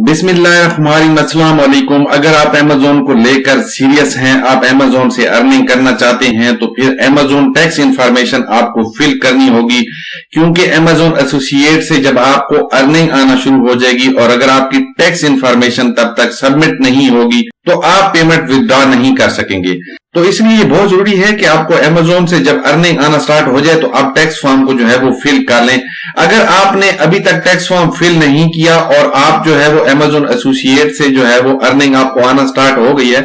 बिस्मिल्लाहिर्रहमानिर्रहीम, अस्सलाम वालेकुम। अगर आप अमेज़न को लेकर सीरियस हैं, आप अमेज़न से अर्निंग करना चाहते हैं, तो फिर अमेज़न टैक्स इंफॉर्मेशन आपको फिल करनी होगी, क्योंकि अमेज़न एसोसिएट से जब आपको अर्निंग आना शुरू हो जाएगी और अगर आपकी टैक्स इंफॉर्मेशन तब तक सबमिट नहीं होगी तो आप पेमेंट विथड्रॉ नहीं कर सकेंगे। तो इसलिए ये बहुत जरूरी है कि आपको अमेज़न से जब अर्निंग आना स्टार्ट हो जाए तो आप टैक्स फॉर्म को जो है वो फिल कर लें। अगर आपने अभी तक टैक्स फॉर्म फिल नहीं किया और आप जो है वो अमेज़न एसोसिएट से जो है वो अर्निंग आपको आना स्टार्ट हो गई है,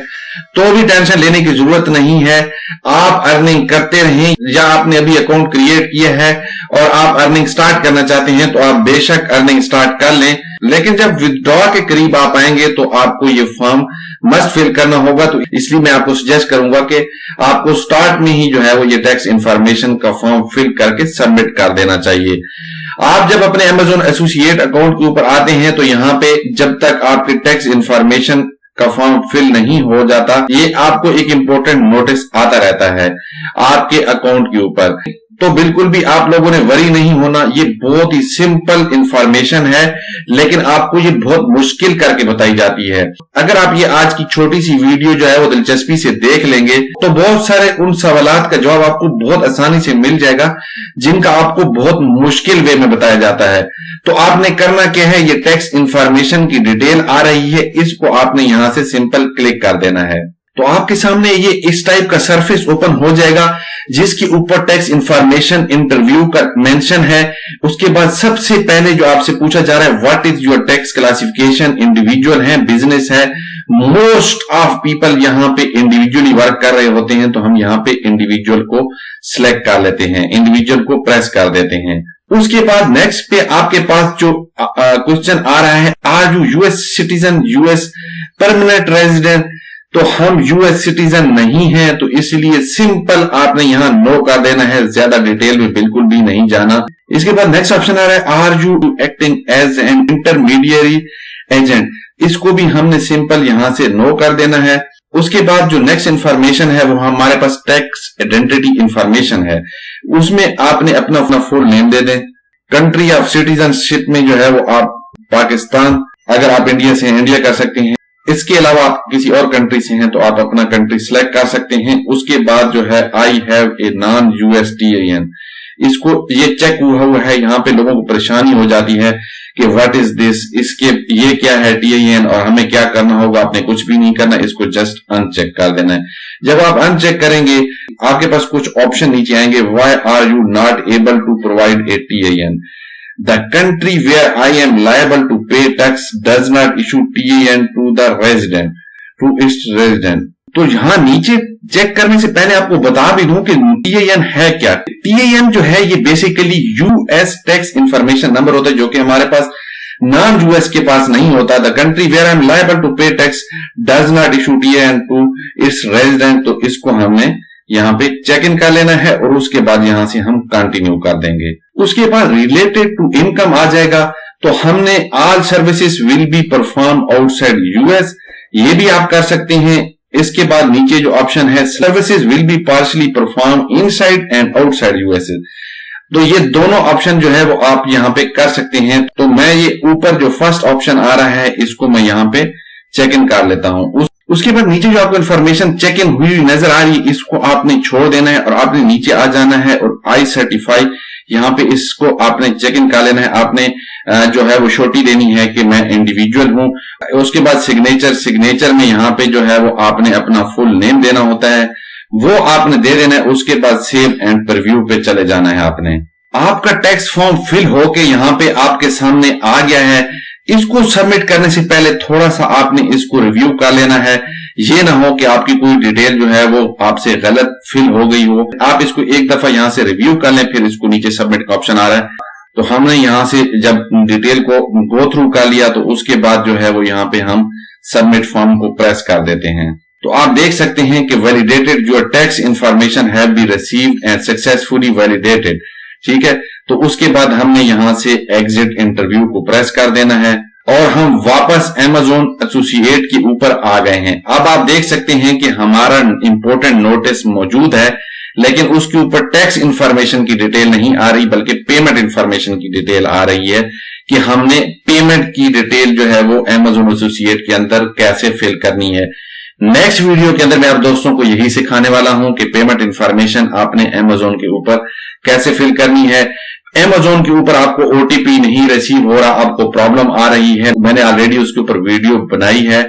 तो भी टेंशन लेने की जरूरत नहीं है। आप अर्निंग करते रहें, या आपने अभी अकाउंट क्रिएट किया है और आप अर्निंग स्टार्ट करना चाहते हैं तो आप बेशक अर्निंग स्टार्ट कर लें, लेकिन जब विथड्रॉ के करीब आप आएंगे तो आपको ये फॉर्म मस्ट फिल करना होगा। तो इसलिए मैं आपको सजेस्ट करूंगा कि आपको स्टार्ट में ही जो है वो ये टैक्स इंफॉर्मेशन का फॉर्म फिल करके सबमिट कर देना चाहिए। आप जब अपने अमेज़न एसोसिएट अकाउंट के ऊपर आते हैं तो यहाँ पे जब तक आपके टैक्स इंफॉर्मेशन का फॉर्म फिल नहीं हो जाता, ये आपको एक इंपॉर्टेंट नोटिस आता रहता है आपके अकाउंट के ऊपर। तो बिल्कुल भी आप लोगों ने वरी नहीं होना, ये बहुत ही सिंपल इंफॉर्मेशन है, लेकिन आपको ये बहुत मुश्किल करके बताई जाती है। अगर आप ये आज की छोटी सी वीडियो जो है वो दिलचस्पी से देख लेंगे तो बहुत सारे उन सवालात का जवाब आपको बहुत आसानी से मिल जाएगा जिनका आपको बहुत मुश्किल वे में बताया जाता है। तो आपने करना क्या है, ये टैक्स इंफॉर्मेशन की डिटेल आ रही है, इसको आपने यहां से सिंपल क्लिक कर देना है। तो आपके सामने ये इस टाइप का सरफेस ओपन हो जाएगा जिसके ऊपर टैक्स इंफॉर्मेशन इंटरव्यू का मेंशन है। उसके बाद सबसे पहले जो आपसे पूछा जा रहा है, what is your tax classification, individual है, बिजनेस है। मोस्ट ऑफ पीपल यहाँ पे इंडिविजुअली वर्क कर रहे होते हैं, तो हम यहाँ पे इंडिविजुअल को सिलेक्ट कर लेते हैं, इंडिविजुअल को प्रेस कर देते हैं। उसके बाद नेक्स्ट पे आपके पास जो क्वेश्चन आ रहा है, are you US citizen, US permanent resident, तो हम यूएस सिटीजन नहीं है, तो इसलिए सिंपल आपने यहां नो कर देना है, ज्यादा डिटेल में बिल्कुल भी नहीं जाना। इसके बाद नेक्स्ट ऑप्शन आ रहा है, are you acting as an intermediary agent, इसको भी हमने सिंपल यहां से नो कर देना है। उसके बाद जो नेक्स्ट इंफॉर्मेशन है वो हमारे पास टैक्स आइडेंटिटी इंफॉर्मेशन है, उसमें आपने अपना फुल नेम दे दें। कंट्री ऑफ सिटीजनशिप में जो है वो आप पाकिस्तान, अगर आप इंडिया से हैं इंडिया कर सकते हैं। इसके अलावा आप किसी और कंट्री से हैं तो आप अपना कंट्री सिलेक्ट कर सकते हैं। उसके बाद जो है I have a non US TIN, इसको ये चेक हुआ है, यहाँ पे लोगों को परेशानी हो जाती है कि व्हाट इज दिस, इसके ये क्या है TIN और हमें क्या करना होगा। आपने कुछ भी नहीं करना, इसको जस्ट अनचेक कर देना है। जब आप अनचेक करेंगे आपके पास कुछ ऑप्शन नीचे आएंगे, why are you not able to provide a TIN, the country where I am liable to pay tax does not issue TIN to the resident, to its resident। तो यहाँ नीचे चेक करने से पहले आपको बता भी दूं कि TIN है क्या। TIN जो है ये basically US tax information number होता है, जो कि हमारे पास नॉन यूएस के पास नहीं होता। The country where I am liable to pay tax does not issue TIN to its resident, तो इसको हमने यहाँ पे चेक इन कर लेना है और उसके बाद यहां से हम कंटिन्यू कर देंगे। उसके बाद रिलेटेड टू इनकम आ जाएगा, तो हमने all services will be perform outside US, ये भी आप कर सकते हैं। इसके बाद नीचे जो ऑप्शन है, services will be partially perform inside and outside US, तो ये दोनों ऑप्शन जो है वो आप यहाँ पे कर सकते हैं। तो मैं ये ऊपर जो फर्स्ट ऑप्शन आ रहा है इसको मैं यहाँ पे चेक इन कर लेता हूं। उसके बाद नीचे जो आपको इन्फॉर्मेशन चेक इन हुई नजर आ रही है, इसको आपने छोड़ देना है और आपने नीचे आ जाना है और आई सर्टिफाई, यहाँ पे इसको आपने चेक इन कर लेना है। आपने जो है वो शोटी देनी है कि मैं इंडिविजुअल हूं। उसके बाद सिग्नेचर में यहाँ पे जो है वो आपने अपना फुल नेम देना होता है, वो आपने दे देना है। उसके बाद सेव एंड प्रीव्यू पे चले जाना है। आपका टैक्स फॉर्म फिल होके यहाँ पे आपके सामने आ गया है। इसको सबमिट करने से पहले थोड़ा सा आपने इसको रिव्यू कर लेना है, ये ना हो कि आपकी कोई डिटेल जो है वो आपसे गलत फिल हो गई हो। आप इसको एक दफा यहां से रिव्यू कर लें, फिर इसको नीचे सबमिट का ऑप्शन आ रहा है, तो हमने यहां से जब डिटेल को गो थ्रू कर लिया तो उसके बाद जो है वो यहाँ पे हम सबमिट फॉर्म को प्रेस कर देते हैं। तो आप देख सकते हैं कि validated your tax information have be received and successfully validated, ठीक है। तो उसके बाद हमने यहां से एग्जिट इंटरव्यू को प्रेस कर देना है और हम वापस अमेज़न एसोसिएट के ऊपर आ गए हैं। अब आप देख सकते हैं कि हमारा इंपॉर्टेंट नोटिस मौजूद है, لیکن اس کے اوپر ٹیکس انفارمیشن کی ڈیٹیل نہیں آ رہی بلکہ پیمنٹ انفارمیشن کی ڈیٹیل آ رہی ہے کہ ہم نے پیمنٹ کی ڈیٹیل جو ہے وہ Amazon ایسوسی ایٹ کے اندر کیسے فل کرنی ہے. نیکسٹ ویڈیو کے اندر میں آپ دوستوں کو یہی سکھانے والا ہوں کہ پیمنٹ انفارمیشن آپ نے Amazon کے اوپر کیسے فل کرنی ہے. Amazon کے اوپر آپ کو OTP نہیں ریسیو ہو رہا, آپ کو پرابلم آ رہی ہے, میں نے آلریڈی اس کے اوپر ویڈیو بنائی ہے,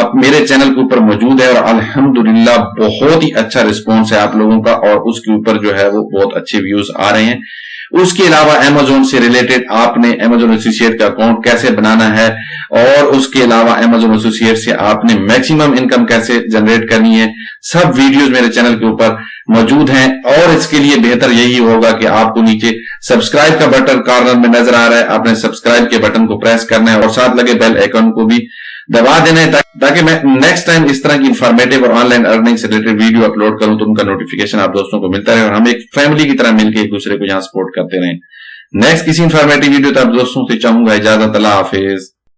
اب میرے چینل کے اوپر موجود ہے اور الحمدللہ بہت ہی اچھا رسپانس ہے آپ لوگوں کا اور اس کے اوپر جو ہے وہ بہت اچھے ویوز آ رہے ہیں. اس کے علاوہ Amazon سے ریلیٹڈ آپ نے Amazon ایسوسی ایٹ کا اکاؤنٹ کیسے بنانا ہے اور اس کے علاوہ Amazon ایسوسی ایٹ سے آپ نے میکسیمم انکم کیسے جنریٹ کرنی ہے, سب ویڈیوز میرے چینل کے اوپر موجود ہیں. اور اس کے لیے بہتر یہی ہوگا کہ آپ کو نیچے سبسکرائب کا بٹن کارنر میں نظر آ رہا ہے, آپ نے سبسکرائب کے بٹن کو پریس کرنا ہے اور ساتھ لگے بیل آئیکن کو بھی دبا دینا ہے تاکہ میں نیکسٹ ٹائم اس طرح کی انفارمیٹیو اور آن لائن ارننگ سے ریلیٹڈ ویڈیو اپلوڈ کروں تو ان کا نوٹیفیکیشن آپ دوستوں کو ملتا رہے اور ہم ایک فیملی کی طرح مل کے ایک دوسرے کو یہاں سپورٹ کرتے رہیں. نیکسٹ کسی انفارمیٹیو ویڈیو تو آپ دوستوں سے چاہوں گا اجازت, اللہ حافظ.